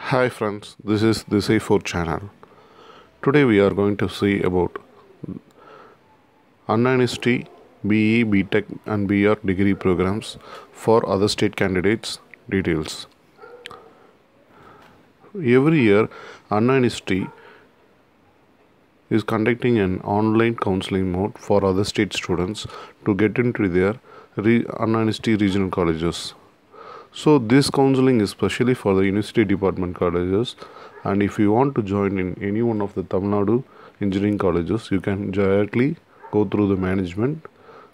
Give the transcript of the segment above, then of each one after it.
Hi friends, this is the A4 channel. Today we are going to see about University BE, BTech and BR degree programs for other state candidates details. Every year University is conducting an online counseling mode for other state students to get into their University regional colleges. So this counseling is specially for the university department colleges, and if you want to join in any one of the Tamil Nadu engineering colleges, you can directly go through the management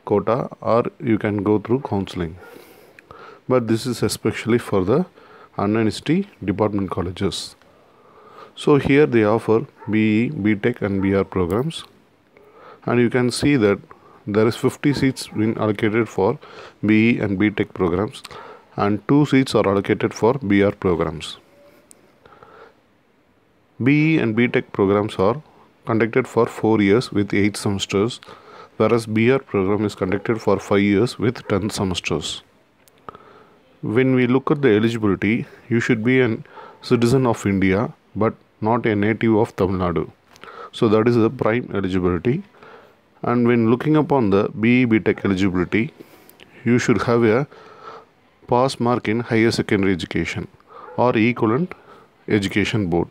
quota or you can go through counseling. But this is especially for the university department colleges. So here they offer BE, BTech and BR programs, and you can see that there is 50 seats being allocated for BE and BTech programs and 2 seats are allocated for BR programs. BE and BTech programs are conducted for 4 years with 8 semesters, whereas BR program is conducted for 5 years with 10 semesters. When we look at the eligibility, you should be a citizen of India but not a native of Tamil Nadu. So that is the prime eligibility. And when looking upon the BE BTech eligibility, you should have a pass mark in higher secondary education or equivalent education board.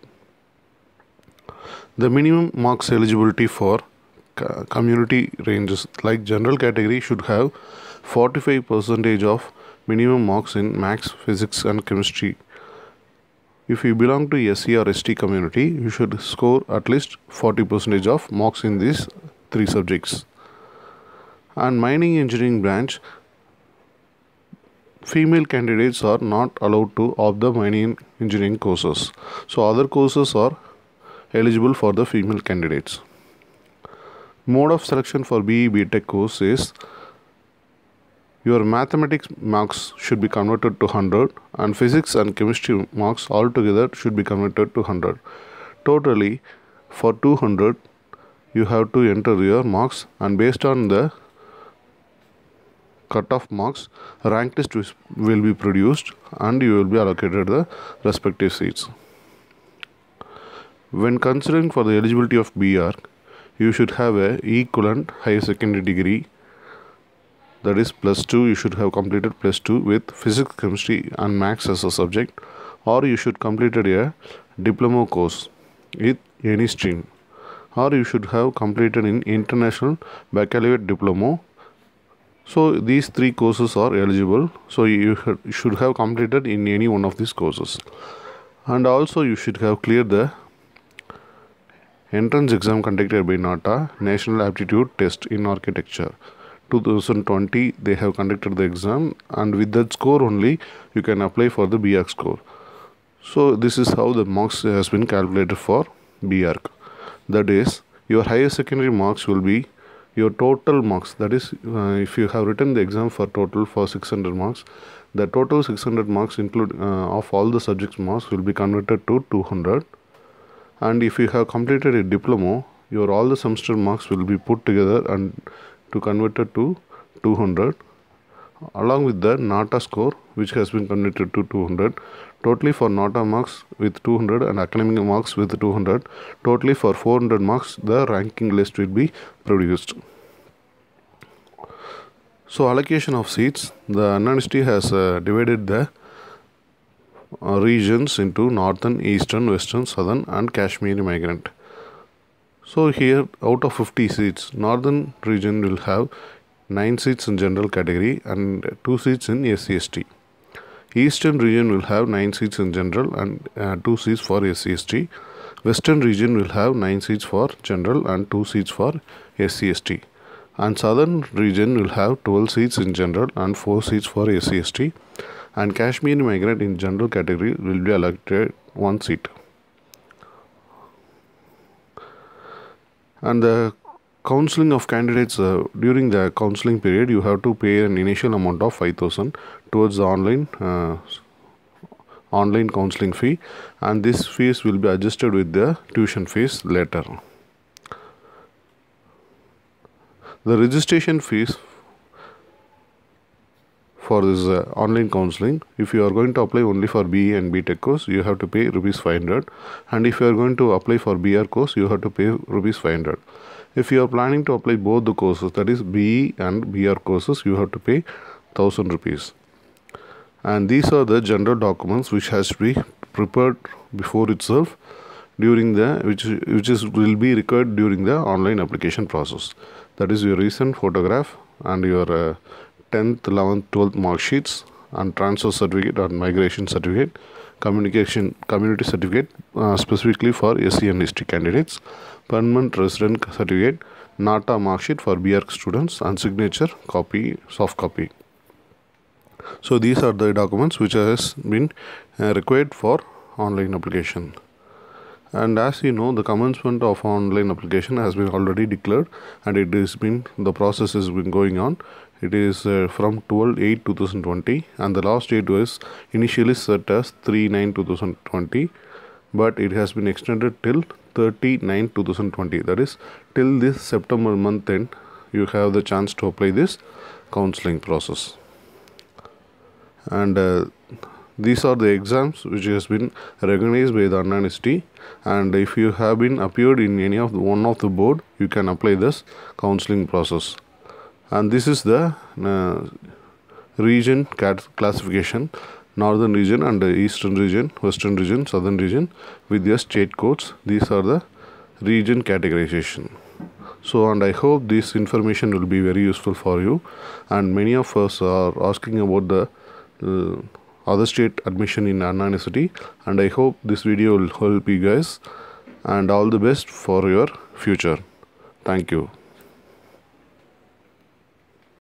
The minimum marks eligibility for community ranges like general category should have 45% of minimum marks in maths, physics and chemistry. If you belong to SC or ST community, you should score at least 40% of marks in these 3 subjects. And mining engineering branch, female candidates are not allowed to opt the mining engineering courses. So other courses are eligible for the female candidates. Mode of selection for BE BTech course is your mathematics marks should be converted to 100 and physics and chemistry marks altogether should be converted to 100. Totally for 200 you have to enter your marks, and based on the cut-off marks, rank list will be produced and you will be allocated the respective seats. When considering for the eligibility of BR, you should have a equivalent higher secondary degree, that is +2. You should have completed +2 with physics, chemistry and maths as a subject, or you should completed a diploma course with any stream, or you should have completed in international baccalaureate diploma. So these 3 courses are eligible. So you should have completed in any one of these courses, and also you should have cleared the entrance exam conducted by NATA, National Aptitude Test in Architecture. 2020 they have conducted the exam, and with that score only you can apply for the BArch score. So this is how the marks has been calculated for BArch. That is, your higher secondary marks will be your total marks. That is, if you have written the exam for total for 600 marks, the total 600 marks include of all the subjects marks will be converted to 200. And if you have completed a diploma, your all the semester marks will be put together and to convert it to 200, along with the NATA score which has been converted to 200. Totally for NATA marks with 200 and academic marks with 200, totally for 400 marks the ranking list will be produced. So allocation of seats, the university has divided the regions into northern, eastern, western, southern and Kashmiri migrant. So here out of 50 seats, northern region will have 9 seats in general category and 2 seats in SC/ST. Eastern region will have 9 seats in general and 2 seats for SC/ST. Western region will have 9 seats for general and 2 seats for SC/ST. And southern region will have 12 seats in general and 4 seats for SC/ST. And Kashmiri migrant in general category will be allocated 1 seat. And the counseling of candidates, during the counseling period you have to pay an initial amount of 5,000 towards the online counseling fee, and this fees will be adjusted with the tuition fees later. The registration fees for this online counseling. If you are going to apply only for BE and BTech course, you have to pay rupees 500, and if you are going to apply for BR course, you have to pay rupees 500. If you are planning to apply both the courses, that is BE and BR courses, you have to pay 1000 rupees. And these are the general documents which has to be prepared before itself during the will be required during the online application process. That is your recent photograph and your 10th, 11th, 12th mark sheets and transfer certificate or migration certificate, community certificate specifically for SC and ST candidates, permanent resident certificate, NATA mark sheet for BR students, and signature copy, soft copy. So these are the documents which has been required for online application. And as you know, the commencement of online application has been already declared, and the process has been going on. It is from 12/8/2020, and the last date was initially set as 3/9/2020, but it has been extended till 30/9/2020. That is, till this September month end, you have the chance to apply this counseling process. And these are the exams which has been recognized by the Anna University, and if you have been appeared in any of one of the board, you can apply this counseling process. And this is the region classification: northern region and the eastern region, western region, southern region with their state codes. These are the region categorization. So, and I hope this information will be very useful for you, and many of us are asking about the other state admission in Anna University, and I hope this video will help you guys, and all the best for your future. Thank you.